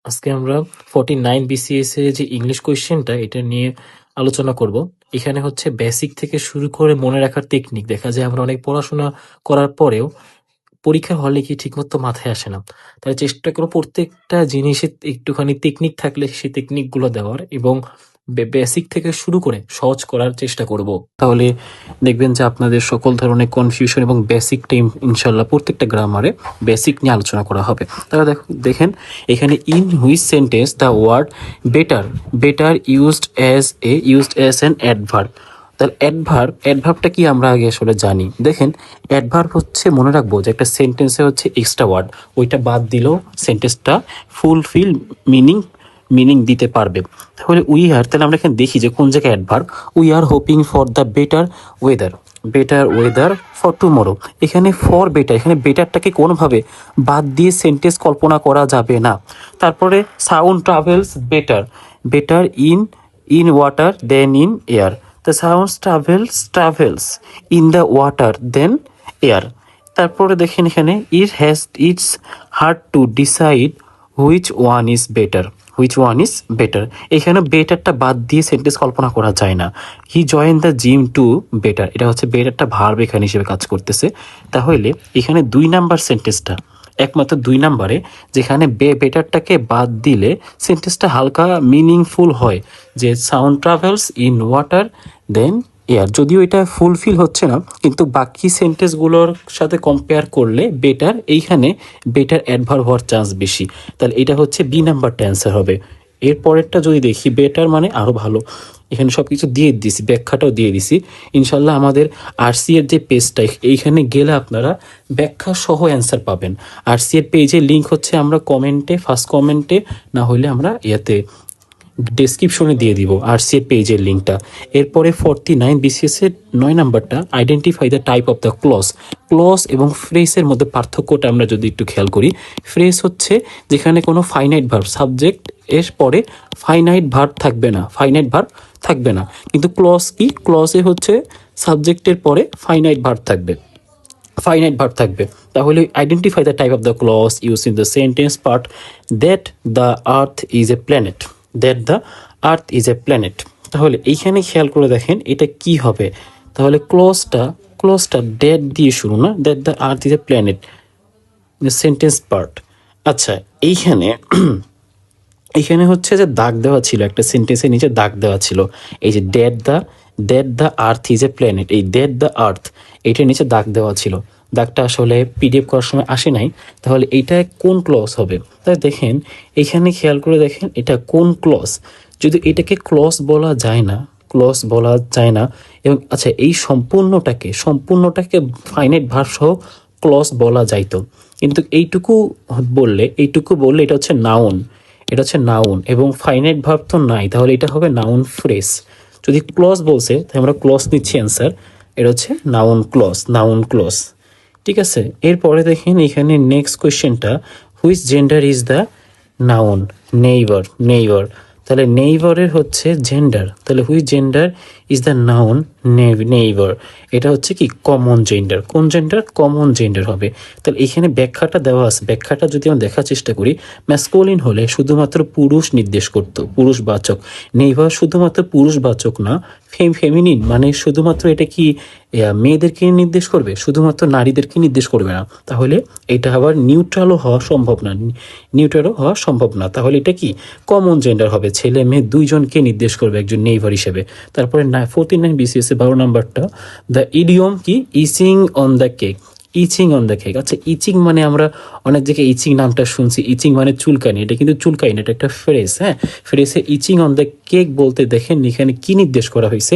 আজকে আমরা 49 বিসিএস এর যে ইংলিশ কোয়েশ্চেনটা এটা নিয়ে আলোচনা করব। এখানে হচ্ছে বেসিক থেকে শুরু করে মনে রাখার টেকনিক। দেখা যায় আমরা অনেক পড়াশোনা করার পরেও পরীক্ষা হলে কি ঠিকমতো মাথায় আসে না। তাই চেষ্টা করো প্রত্যেকটা জিনিসে একটুখানি টেকনিক থাকলে সেই টেকনিক গুলো দেওয়ার এবং বেসিক থেকে শুরু করে সহজ করার চেষ্টা করব। তাহলে দেখবেন যে আপনাদের সকল ধরনের কনফিউশন এবং বেসিক টাইম ইনশাল্লাহ প্রত্যেকটা গ্রামারে বেসিক নিয়ে আলোচনা করা হবে। তাহলে দেখেন এখানে in which sentence the word better better used as an adverb. তাহলে অ্যাডভার্বটা কি আমরা আগে আসলে জানি। দেখেন অ্যাডভার্ব হচ্ছে, মনে রাখবো যে একটা সেন্টেন্সে হচ্ছে এক্সট্রা ওয়ার্ড, ওইটা বাদ দিলেও সেন্টেন্সটা ফুলফিল মিনিং দিতে পারবে। তাহলে তাহলে আমরা এখানে দেখি যে কোন জায়গায় adverb. We are hoping for the better weather for tomorrow. এখানে ফর বেটার, এখানে বেটারটাকে কোনোভাবে বাদ দিয়ে সেন্টেন্স কল্পনা করা যাবে না। তারপরে sound travels better in water than in air. The sound travels in the water than air. তারপরে দেখেন এখানে it's hard to decide which one is better. এখানে বেটারটা বাদ দিয়ে সেন্টেন্স কল্পনা করা যায় না। He join the gym to better, এটা হচ্ছে বেটারটা ভার্ব এখানে হিসেবে কাজ করতেছে। তাহলে এখানে 2 নাম্বার সেন্টেন্সটা একমাত্র 2 নাম্বারে, যেখানে বেটারটাকে বাদ দিলে সেন্টেন্সটা হালকা মিনিংফুল হয়, যে sound travels in water than air. যদিও এটা ফুলফিল হচ্ছে না, কিন্তু বাকি সেন্টেন্সগুলোর সাথে কম্পেয়ার করলে এইখানে বেটার অ্যাডভার্ব হওয়ার চান্স বেশি। তাহলে এটা হচ্ছে বি নাম্বারটা অ্যান্সার হবে। এর পরেরটা যদি দেখি, বেটার মানে আরও ভালো, এখানে সব কিছু দিয়ে দিছি, ব্যাখ্যাটাও দিয়ে দিছি। ইনশাল্লাহ আমাদের আরসি এর যে পেজটা, এইখানে গেলে আপনারা ব্যাখ্যা সহ অ্যান্সার পাবেন। আরসি এর পেজের লিঙ্ক হচ্ছে আমরা ফার্স্ট কমেন্টে, না হলে আমরা ডেসক্রিপশনে দিয়ে দিব আরসি এর পেজের লিঙ্কটা। এরপরে 49 বিসিএস এর 9 নাম্বারটা, identify the type of the clause এবং ফ্রেসের মধ্যে পার্থক্যটা আমরা যদি একটু খেয়াল করি। ফ্রেস হচ্ছে যেখানে কোনো ফাইনাইট ভার্ব, সাবজেক্ট এর পরে ফাইনাইট ভার্ব থাকবে না। কিন্তু ক্লজ কি? ক্লজে হচ্ছে সাবজেক্টের পরে ফাইনাইট ভার্ব থাকবে। তাহলে identify the type of the clause use in the sentence part that the earth is a planet. তাহলে এইখানে খেয়াল করে দেখেন এটা কি হবে। তাহলে ক্লজটা দ্যাট দিয়ে শুরু না, that the earth is a planet sentence part. আচ্ছা, এইখানে হচ্ছে যে দাগ দেওয়া ছিল, একটা সেন্টেন্সের নিচে দাগ দেওয়া ছিল, এই যে that the earth is a planet, এই দ্যাট দ্য আর্থ এইটার নিচে দাগ দেওয়া ছিল। দাগটা আসলে পিডিএফ করার সময় আসে নাই। তাহলে এইটা কোন ক্লজ হবে? তাই দেখেন এখানে খেয়াল করে দেখেন এটা কোন ক্লজ। যদি এটাকে ক্লজ বলা যায় না এবং আচ্ছা এই সম্পূর্ণটাকে ফাইনাইট ভার্ব সহ ক্লজ বলা যাইতো, কিন্তু এইটুকু বললে এটা হচ্ছে নাউন এবং ফাইনাইট ভার্ব তো নাই, তাহলে এটা হবে নাউন ফ্রেজ। যদি ক্লজ বলছে তাহলে আমরা ক্লজ নিচ্ছি অ্যান্সার, এটা হচ্ছে নাউন ক্লজ। ঠিক আছে, এরপরে দেখেন এখানে নেক্সট কোয়েশ্চেনটা, which gender is the noun? Neighbour. তাহলে নেইবারের হচ্ছে জেন্ডার, তাহলে which gender is the noun? Neighbour. এটা হচ্ছে কি কমন জেন্ডার। কোন জেন্ডার? কমন জেন্ডার হবে। তাহলে এখানে ব্যাখ্যাটা দেওয়া আছে, ব্যাখ্যাটা যদি আমরা দেখার চেষ্টা করি, ম্যাসকুলিন হলে শুধুমাত্র পুরুষ নির্দেশ করতো, পুরুষবাচক। নেইবার শুধুমাত্র পুরুষবাচক না, ফেমিনিন মানে শুধুমাত্র এটা কি মেয়েদেরকে নির্দেশ করবে, শুধুমাত্র নারীদেরকে নির্দেশ করবে না। তাহলে এটা আবার নিউট্রালও হওয়া সম্ভব না। তাহলে এটা কি কমন জেন্ডার হবে, ছেলে মেয়ে দুইজনকে নির্দেশ করবে একজন নেইবার হিসেবে। তারপরে 49 বিসিএস 12 নাম্বারটা, দ্য ইডিয়ম কি? ইচিং অন দ্য কেক। আচ্ছা, ইচিং মানে আমরা অনেক জায়গায় ইচিং নামটা শুনছি, ইচিং মানে চুলকানি, এটা কিন্তু চুলকানি না, এটা একটা ফ্রেজ। হ্যাঁ, ফ্রেজে ইচিং অন দ্য কেক বলতে দেখেন এখানে কি নির্দেশ করা হয়েছে?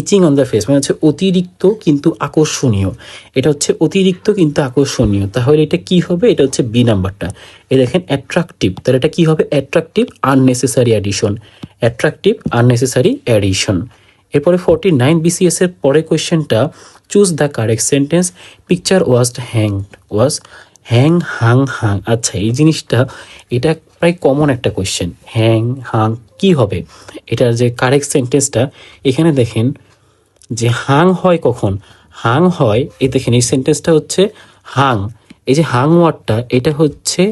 ইচিং অন দ্য ফেস মানে হচ্ছে অতিরিক্ত কিন্তু আকর্ষণীয়, এটা হচ্ছে অতিরিক্ত কিন্তু আকর্ষণীয়। তাহলে এটা কি হবে? এটা হচ্ছে বি নাম্বারটা। এই দেখেন অ্যাট্রাকটিভ, তাহলে এটা কি হবে? Attractive unnecessary addition. এরপরে 49 বিসিএস এর পরে কোয়েশ্চেনটা, choose the correct sentence, picture was hung. আচ্ছা, এই জিনিসটা এটা প্রায় কমন একটা কোয়েশ্চেন, হাং কি হবে? এটার যে কারেক্ট সেন্টেন্সটা এখানে দেখেন যে হাং হয় কখন? হাং হয়, এই দেখেন এই সেন্টেন্সটা হচ্ছে হাং। এই যে হাং ওয়ার্ডটা এটা হচ্ছে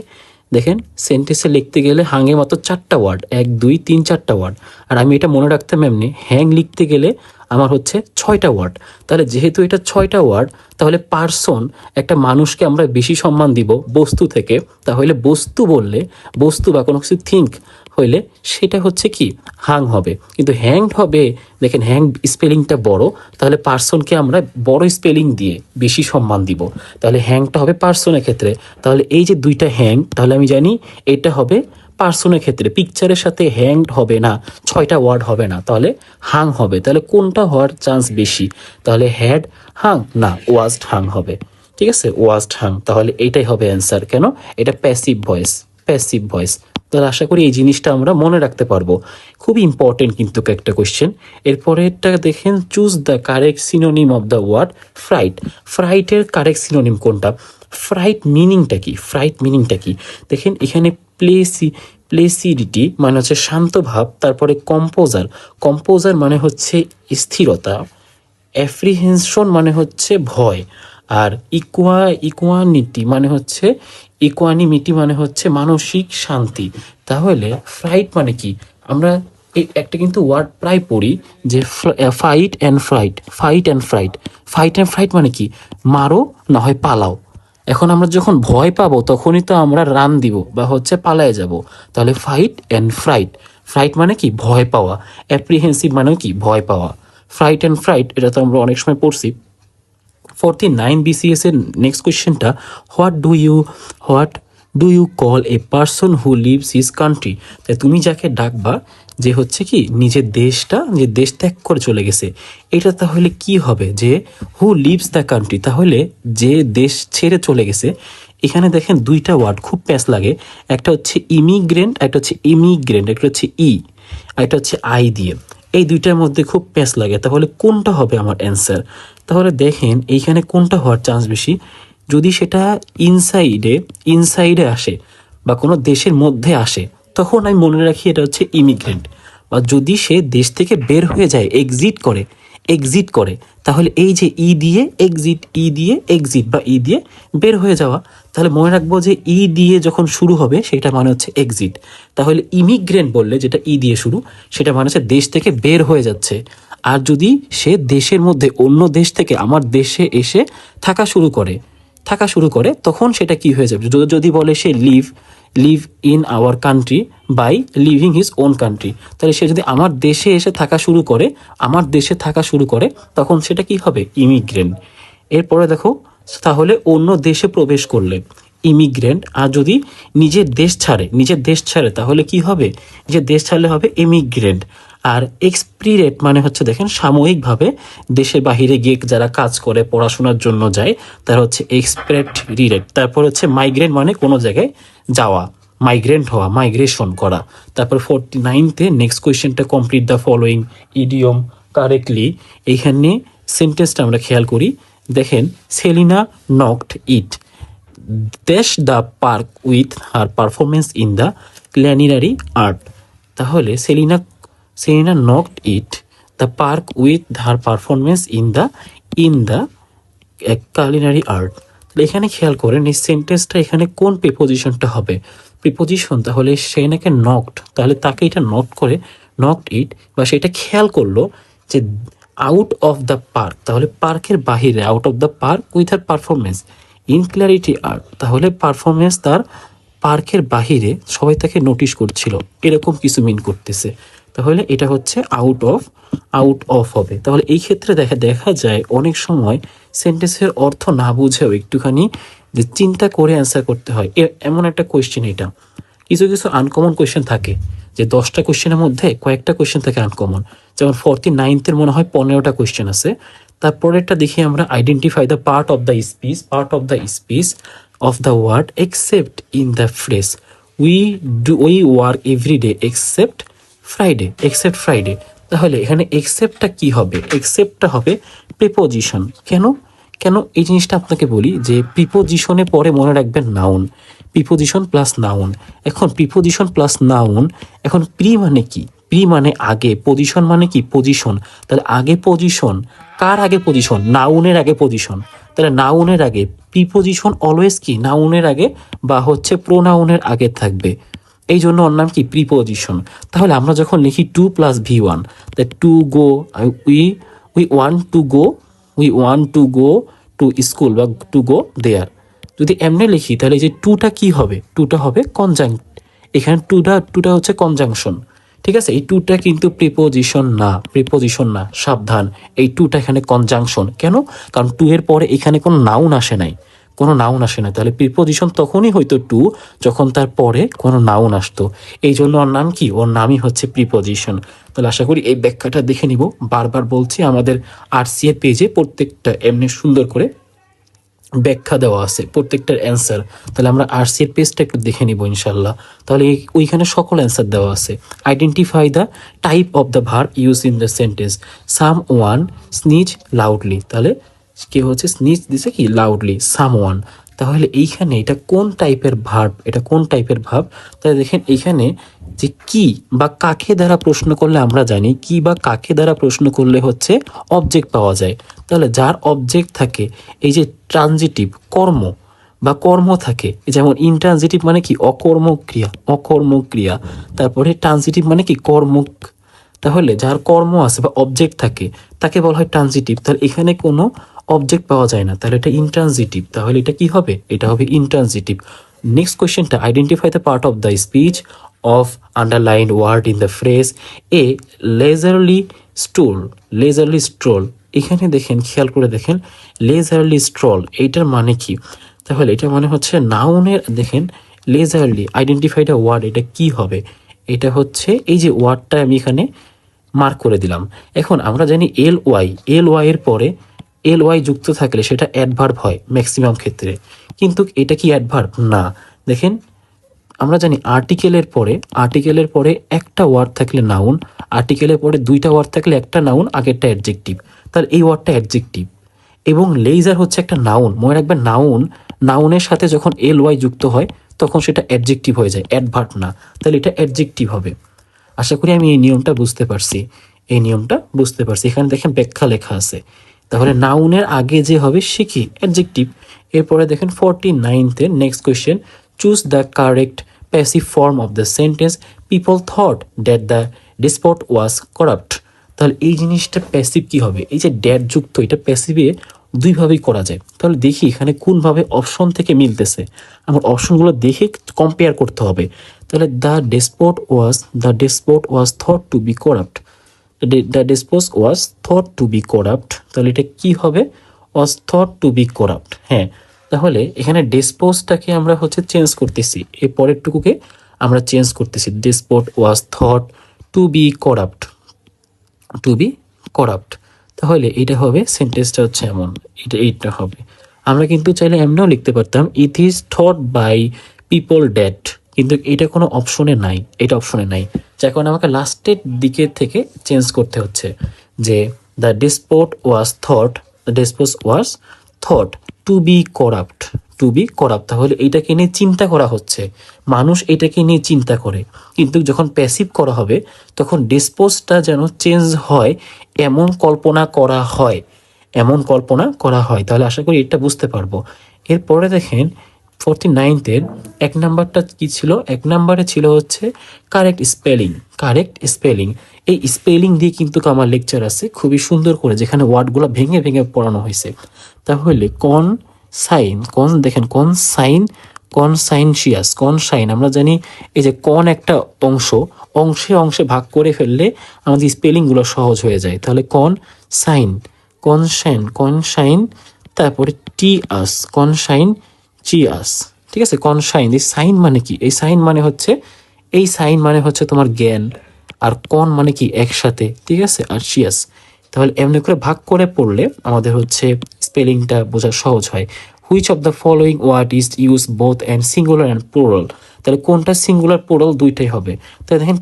দেখেন সেন্টেন্সে লিখতে গেলে হাঙে মাত্র 4টা ওয়ার্ড, 1 2 3 4টা ওয়ার্ড। আর আমি এটা মনে রাখতাম এমনি, হ্যাং লিখতে গেলে আমার হচ্ছে 6টা ওয়ার্ড। তাহলে যেহেতু এটা 6টা ওয়ার্ড, তাহলে পার্সন, একটা মানুষকে আমরা বেশি সম্মান দিব বস্তু থেকে। তাহলে বস্তু বললে, বস্তু বা কোনো কিছু থিঙ্ক হইলে সেটা হচ্ছে কি হাং হবে। কিন্তু হ্যাংড হবে, দেখেন হ্যাং স্পেলিংটা বড়, তাহলে পার্সনকে আমরা বড় স্পেলিং দিয়ে বেশি সম্মান দিব। তাহলে হ্যাংটা হবে পার্সনের ক্ষেত্রে। তাহলে এই যে দুইটা হ্যাং, তাহলে আমি জানি এটা হবে পার্সনের ক্ষেত্রে। পিকচারের সাথে হ্যাংড হবে না, 6টা ওয়ার্ড হবে না, তাহলে হাং হবে। তাহলে কোনটা হওয়ার চান্স বেশি? তাহলে হ্যাড হাং না, ওয়াজড হাং হবে। ঠিক আছে, ওয়াজড হাং। তাহলে এইটাই হবে অ্যান্সার। কেন? এটা প্যাসিভ ভয়েস, প্যাসিভ ভয়েস। তাহলে আশা করি এই জিনিসটা আমরা মনে রাখতে পারবো। খুবই ইম্পর্টেন্ট কিন্তু একটা কোয়েশ্চেন। এরপরেরটা দেখেন, choose the correct synonym of the word fright. ফ্রাইটের কারেক্ট সিনোনিম কোনটা? ফ্রাইট মিনিংটা কি? ফ্রাইট মিনিংটা কি? দেখেন এখানে প্লেসিডিটি মানে হচ্ছে শান্ত ভাব, তারপরে কম্পোজার, কম্পোজার মানে হচ্ছে স্থিরতা, অ্যাপ্রিহেনশন মানে হচ্ছে ভয়, আর ইকুয়ানিটি মানে হচ্ছে, ইকুয়ানিমিটি মানে হচ্ছে মানসিক শান্তি। তাহলে ফ্রাইট মানে কি? আমরা এই একটা কিন্তু ওয়ার্ড প্রায় পড়ি যে fight and fruit, fight and fruit. Fight and fruit মানে কি? মারো না হয় পালাও। এখন আমরা যখন ভয় পাবো তখনই তো আমরা রান দিব বা হচ্ছে পালায় যাব। তাহলে ফাইট অ্যান্ড ফ্রাইট, ফ্রাইট মানে কি? ভয় পাওয়া। অ্যাপ্রিহেন্সিভ মানে কি? ভয় পাওয়া। ফ্রাইট অ্যান্ড ফ্রাইট এটা তো আমরা অনেক সময় পড়ছি। 49 BCS এর নেক্সট কোয়েশ্চেনটা, what do you call a person who leaves his country? তাই তুমি যাকে ডাকবা যে হচ্ছে কি নিজের দেশটা, যে দেশ ত্যাগ করে চলে গেছে, এটা তাহলে কি হবে? যে হু লিভস দ্য কান্ট্রি, তাহলে যে দেশ ছেড়ে চলে গেছে। এখানে দেখেন দুইটা ওয়ার্ড খুব প্যাচ লাগে, একটা হচ্ছে ইমিগ্রেন্ট, একটা হচ্ছে ইমিগ্রেন্ট, একটা হচ্ছে আর একটা হচ্ছে আই দিয়ে। এই দুইটার মধ্যে খুব প্যাচ লাগে। তাহলে কোনটা হবে আমার অ্যান্সার? তাহলে দেখেন এইখানে কোনটা হওয়ার চান্স বেশি? যদি সেটা ইনসাইডে আসে বা কোনো দেশের মধ্যে আসে, তখন আমি মনে রাখি এটা হচ্ছে ইমিগ্রেন্ট। বা যদি সে দেশ থেকে বের হয়ে যায়, এক্সিট করে, তাহলে এই যে দিয়ে এক্সিট বা দিয়ে বের হয়ে যাওয়া, তাহলে মনে রাখবো যে দিয়ে যখন শুরু হবে সেটা মানে হচ্ছে এক্সিট। তাহলে ইমিগ্রেন্ট বললে যেটা দিয়ে শুরু, সেটা মানে হচ্ছে দেশ থেকে বের হয়ে যাচ্ছে। আর যদি সে দেশের মধ্যে অন্য দেশ থেকে আমার দেশে এসে থাকা শুরু করে তখন সেটা কি হয়ে যাবে? যদি বলে সে live in our country by living his own country, তাহলে সে যদি আমার দেশে এসে থাকা শুরু করে তখন সেটা কি হবে? ইমিগ্রেন্ট। এরপরে দেখো, তাহলে অন্য দেশে প্রবেশ করলে ইমিগ্রেন্ট, আর যদি নিজের দেশ ছাড়ে তাহলে কি হবে? নিজের দেশ ছাড়লে হবে ইমিগ্রেন্ট। আর এক্সপ্রিরেট মানে হচ্ছে দেখেন সাময়িকভাবে দেশের বাহিরে গিয়ে যারা কাজ করে, পড়াশোনার জন্য যায়, তারা হচ্ছে এক্সপ্রেটরিরেট। তারপর হচ্ছে মাইগ্রেন্ট মানে কোনো জায়গায় যাওয়া, মাইগ্রেন্ট হওয়া, মাইগ্রেশন করা। তারপর 49তে নেক্সট কোয়েশ্চেনটা, complete the following idiom correctly. এইখানে সেন্টেন্সটা আমরা খেয়াল করি। দেখেন, Selina knocked it dash the park with her performance in the culinary art. তাহলে Selina knocked it the park with her performance in the culinary art. এখানে খেয়াল করেন এই সেন্টেন্সটা এখানে কোন প্রিপোজিশনটা হবে? প্রিপোজিশন, তাহলে সে নাকি নকড, তাহলে তাকে এটা নকড ইট, বা সেটা খেয়াল করলো যে আউট অফ দ্য পার্ক, তাহলে পার্কের বাহিরে, out of the park with her performance in clarity art, তাহলে পারফরমেন্স তার পার্কের বাহিরে, সবাই তাকে নোটিশ করছিল, এরকম কিছু মিন করতেছে। তাহলে এটা হচ্ছে আউট অফ হবে। তাহলে এই ক্ষেত্রে দেখা যায় অনেক সময় সেন্টেন্সের অর্থ না বুঝেও একটুখানি যে চিন্তা করে অ্যান্সার করতে হয়। এমন একটা কোয়েশ্চেন এটা। কিছু আনকমন কোয়েশ্চেন থাকে, যে 10টা কোয়েশ্চেনের মধ্যে কয়েকটা কোয়েশ্চেন থাকে আনকমন। যেমন 49th মনে হয় 15টা কোয়েশ্চেন আছে। তারপরেরটা দেখি আমরা, identify the part of the speech of the word except in the phrase we work every day except Friday। তাহলে এখানে এক্সেপ্টটা কি হবে? এক্সেপ্টটা হবে প্রিপোজিশন। কেন এই জিনিসটা আপনাকে বলি, যে প্রিপোজিশনের পরে মনে রাখবেন নাউন, প্রিপোজিশন প্লাস নাউন। এখন প্রিপোজিশন প্লাস নাউন, এখন প্রি মানে কি? প্রি মানে আগে, পজিশন মানে কি? পজিশন। তাহলে আগে পজিশন, কার আগে পজিশন? নাউনের আগে পজিশন। তাহলে নাউনের আগে প্রিপোজিশন অলওয়েজ কি নাউনের আগে বা হচ্ছে প্রোনাউনের আগে থাকবে, এই জন্য ওর নাম কি প্রিপোজিশন। তাহলে আমরা যখন লিখি 2+V1, that to go, we we want to go, we want to go to school বা টু গো দেয়ার, যদি এমনি লিখি তাহলে এই যে টুটা কি হবে, টুটা হবে কনজাংক্ট, এখানে টুটা হচ্ছে কনজাংশন। ঠিক আছে, এই টুটা কিন্তু প্রিপোজিশন না, সাবধান, এই টুটা এখানে কনজাংশন। কেন? কারণ টু এর পরে এখানে কোনো নাউন আসে নাই, তাহলে প্রিপোজিশন তখনই হয়তো টু যখন তার পরে কোনো নাউন আসতো, এই জন্য ওর নাম কি, ওর নামই হচ্ছে প্রিপোজিশন। তাহলে আশা করি এই ব্যাখ্যাটা দেখে নিব। বারবার বলছি আমাদের আরসি এর পেজে প্রত্যেকটা এমনি সুন্দর করে ব্যাখ্যা দেওয়া আছে প্রত্যেকটার অ্যান্সার। তাহলে আমরা আরসি এর পেজটা একটু দেখে নিব ইনশাল্লাহ। তাহলে ওইখানে সকল অ্যান্সার দেওয়া আছে। Identify the type of the verb use in the sentence. Some one sneeze loudly, তাহলে কে হচ্ছে স্নিচ দিছে কি লাউডলি, সাম ওয়ান। তাহলে এইখানে এটা কোন টাইপের ভার্ব, তাহলে দেখেন এইখানে যে কি বা কাকে দ্বারা প্রশ্ন করলে আমরা জানি কি বা কাকে দ্বারা প্রশ্ন করলে হচ্ছে অবজেক্ট পাওয়া যায়। তাহলে যার অবজেক্ট থাকে, এই যে ট্রানজিটিভ কর্ম বা কর্ম থাকে, যেমন ইনট্রানজিটিভ মানে কি অকর্মক্রিয়া, তারপরে ট্রানজিটিভ মানে কি কর্ম। তাহলে যার কর্ম আছে বা অবজেক্ট থাকে তাকে বলা হয় ট্রানজিটিভ। তাহলে এখানে কোনো অবজেক্ট পাওয়া যায় না, তাহলে এটা ইনট্রানজিটিভ। তাহলে এটা কি হবে, এটা হবে ইনট্রানজিটিভ। নেক্সট কোয়েশ্চেনটা, identify the part of the speech of underlined word in the phrase a leisurely stroll. এখানে দেখেন, খেয়াল করে দেখেন, লেজারলি স্ট্রল এইটার মানে কি? তাহলে এটা মানে হচ্ছে নাউনের, দেখেন লেজারলি, আইডেন্টিফাইড আ ওয়ার্ড, এটা কি হবে? এটা হচ্ছে এই যে ওয়ার্ডটা আমি এখানে মার্ক করে দিলাম। এখন আমরা জানি এল ওয়াই এর পরে এল ওয়াই যুক্ত থাকলে সেটা অ্যাডভার্ব হয় ম্যাক্সিমাম ক্ষেত্রে, কিন্তু এটা কি অ্যাডভার্ব না। দেখেন আমরা জানি আর্টিকেলের পরে একটা ওয়ার্ড থাকলে নাউন, আর্টিকেলের পরে দুইটা ওয়ার্ড থাকলে একটা নাউন, আগেরটা অ্যাডজেক্টিভ। তাহলে এই ওয়ার্ডটা অ্যাডজেক্টিভ এবং লেজার হচ্ছে একটা নাউন। মনে রাখবেন নাউনের সাথে যখন এল ওয়াই যুক্ত হয় তখন সেটা অ্যাডজেক্টিভ হয়ে যায়, অ্যাডভার্ব না। তাহলে এটা অ্যাডজেক্টিভ হবে। আশা করি আমি এই নিয়মটা বুঝতে পারছি। এখানে দেখেন ব্যাখ্যা লেখা আছে। তাহলে নাউনের আগে যে হবে সে কি, অ্যাডজেক্টিভ। এরপরে দেখেন 49th next question, choose the correct passive form of the sentence people thought that the despot was corrupt. তাহলে এই জিনিসটা প্যাসিভ কি হবে, এই যে ড্যাট যুক্ত, এটা প্যাসিভে দুইভাবেই করা যায়। তাহলে দেখি এখানে কোনভাবে অপশন থেকে মিলতেছে, আমার অপশনগুলো দেখে কম্পেয়ার করতে হবে। তাহলে the despot was thought to be corrupt, তাহলে এটা কি হবে, was thought to be corrupt. হ্যাঁ, তাহলে এখানে ডেসপোজটাকে আমরা হচ্ছে চেঞ্জ করতেছি, এই পরেরটুকুকে আমরা চেঞ্জ করতেছি, despot was thought to be corrupt. তাহলে এটা হবে, সেন্টেন্সটা হচ্ছে এমন, এইটা হবে। আমরা কিন্তু চাইলে এমনও লিখতে পারতাম, it is thought by people that, কিন্তু এটা কোনো অপশনে নাই, যার কারণে আমাকে লাস্টের দিকে থেকে চেঞ্জ করতে হচ্ছে, যে the despot was thought to be corrupt. তাহলে এইটাকে নিয়ে চিন্তা করা হচ্ছে, মানুষ এটাকে নিয়ে চিন্তা করে। কিন্তু যখন প্যাসিভ করা হবে তখন ডেসপোজটা যেন চেঞ্জ হয় এমন কল্পনা করা হয়। তাহলে আশা করি এটা বুঝতে পারবো। এরপরে দেখেন 49th এক নাম্বারটা কি ছিল, এক নাম্বারে ছিল হচ্ছে কারেক্ট স্পেলিং। এই স্পেলিং দিয়ে কিন্তু আমার লেকচার আছে খুবই সুন্দর করে, যেখানে ওয়ার্ডগুলো ভেঙে ভেঙে পড়ানো হয়েছে। তাহলে কনসাইন, আমরা জানি এই যে কন একটা অংশে ভাগ করে ফেললে আমাদের স্পেলিংগুলো সহজ হয়ে যায়। তাহলে কনসাইন, তারপরে চিয়াস, ঠিক আছে। কনসাইন, এই সাইন মানে কি, এই সাইন মানে হচ্ছে তোমার জ্ঞান, আর কন মানে কি একসাথে, ঠিক আছে, আর চিয়াস। তাহলে এমনি করে ভাগ করে পড়লে আমাদের হচ্ছে স্পেলিংটা বোঝা সহজ হয়। Which of the following word is use both and singular and plural, তাহলে কোনটা সিঙ্গুলার প্লুরাল দুইটাই হবে। তাহলে দেখেন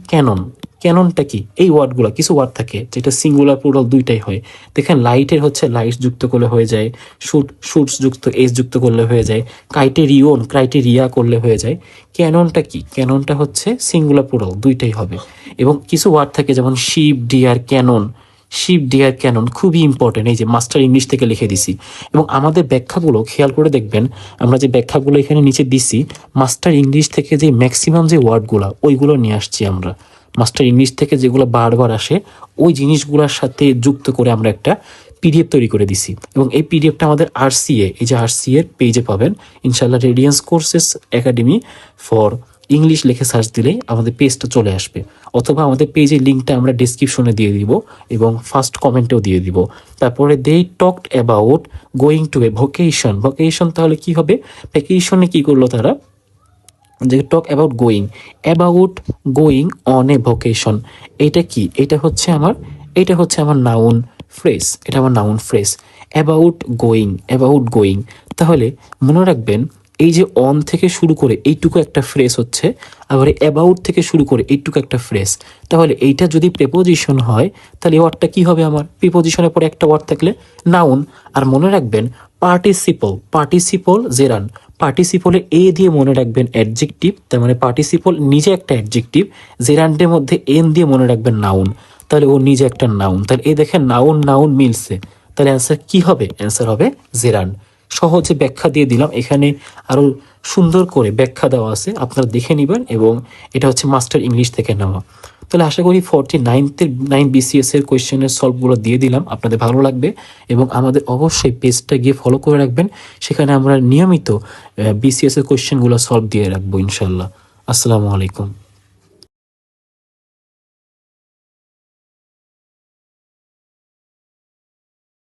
ক্যাননটা কি, এই ওয়ার্ডগুলো কিছু ওয়ার্ড থাকে যেটা সিঙ্গুলার প্লুরাল দুইটাই হয়। দেখেন লাইটের হচ্ছে লাইটস যুক্ত করলে হয়ে যায়, শুটস যুক্ত এস যুক্ত করলে হয়ে যায়, ক্রাইটেরিয়া করলে হয়ে যায়। ক্যাননটা হচ্ছে সিঙ্গুলার প্লুরাল দুইটাই হবে। এবং কিছু ওয়ার্ড থাকে যেমন sheep, deer, sheep, deer, cannon খুবই ইম্পর্টেন্ট। এই যে মাস্টার ইংলিশ থেকে লিখে দিছি এবং আমাদের ব্যাখ্যাগুলো খেয়াল করে দেখবেন, আমরা যে ব্যাখ্যাগুলো এখানে নিচে দিছি মাস্টার ইংলিশ থেকে যে ম্যাক্সিমাম যে ওয়ার্ডগুলো ওইগুলো নিয়ে আসছি আমরা। মাস্টার ইংলিশ থেকে যেগুলো বারবার আসে ওই জিনিসগুলোর সাথে যুক্ত করে আমরা একটা পিডিএফ তৈরি করে দিছি এবং এই পিডিএফটা আমাদের আরসিএ, এই যে আরসিএ এর পেজে পাবেন ইনশাল্লাহ। Radiance courses academy for English লিখে সার্চ দিলেই আমাদের পেজটা চলে আসবে, অথবা আমাদের পেজের লিঙ্কটা আমরা ডিসক্রিপশনে দিয়ে দিব এবং ফার্স্ট কমেন্টেও দিয়ে দিব। তারপরে they talked about going to a vocation. Vocation তাহলে কি হবে, ভ্যাকেশনে কি করলো তারা, যে talk about going on a vocation. এটা কি, এটা হচ্ছে আমার নাউন ফ্রেজ, এটা আমার নাউন ফ্রেজ। অ্যাবাউট গোয়িং, তাহলে মনে রাখবেন এই যে অন থেকে শুরু করে এইটুকু একটা ফ্রেজ হচ্ছে, আবার অ্যাবাউট থেকে শুরু করে এইটুকু একটা ফ্রেজ। তাহলে এইটা যদি প্রেপোজিশন হয় তাহলে ওয়ার্ডটা কি হবে, আমার প্রিপোজিশনের পরে একটা ওয়ার্ড থাকলে নাউন। আর মনে রাখবেন পার্টিসিপল জেরান, পার্টিসিপলে এ দিয়ে মনে রাখবেন অ্যাডজেক্টিভ, তার মানে পার্টিসিপল নিজে একটা অ্যাডজেক্টিভ, জেরান্ডের মধ্যে এন দিয়ে মনে রাখবেন নাউন, তাহলে ও নিজে একটা নাউন। তাহলে এই দেখেন নাউন মিলছে, তাহলে অ্যান্সার কি হবে, অ্যান্সার হবে জেরান্ড। সহজে ব্যাখ্যা দিয়ে দিলাম, এখানে আরও সুন্দর করে ব্যাখ্যা দেওয়া আছে, আপনারা দেখে নেবেন এবং এটা হচ্ছে মাস্টার ইংলিশ থেকে নেওয়া। তাহলে আশা করি 49 BCS এর কোয়েশ্চেনের সলভগুলো দিয়ে দিলাম, আপনাদের ভালো লাগবে এবং আমাদের অবশ্যই পেজটা গিয়ে ফলো করে রাখবেন, সেখানে আমরা নিয়মিত BCS এর কোয়েশ্চেনগুলো সলভ দিয়ে রাখবো ইনশাল্লাহ। আসসালামু আলাইকুম।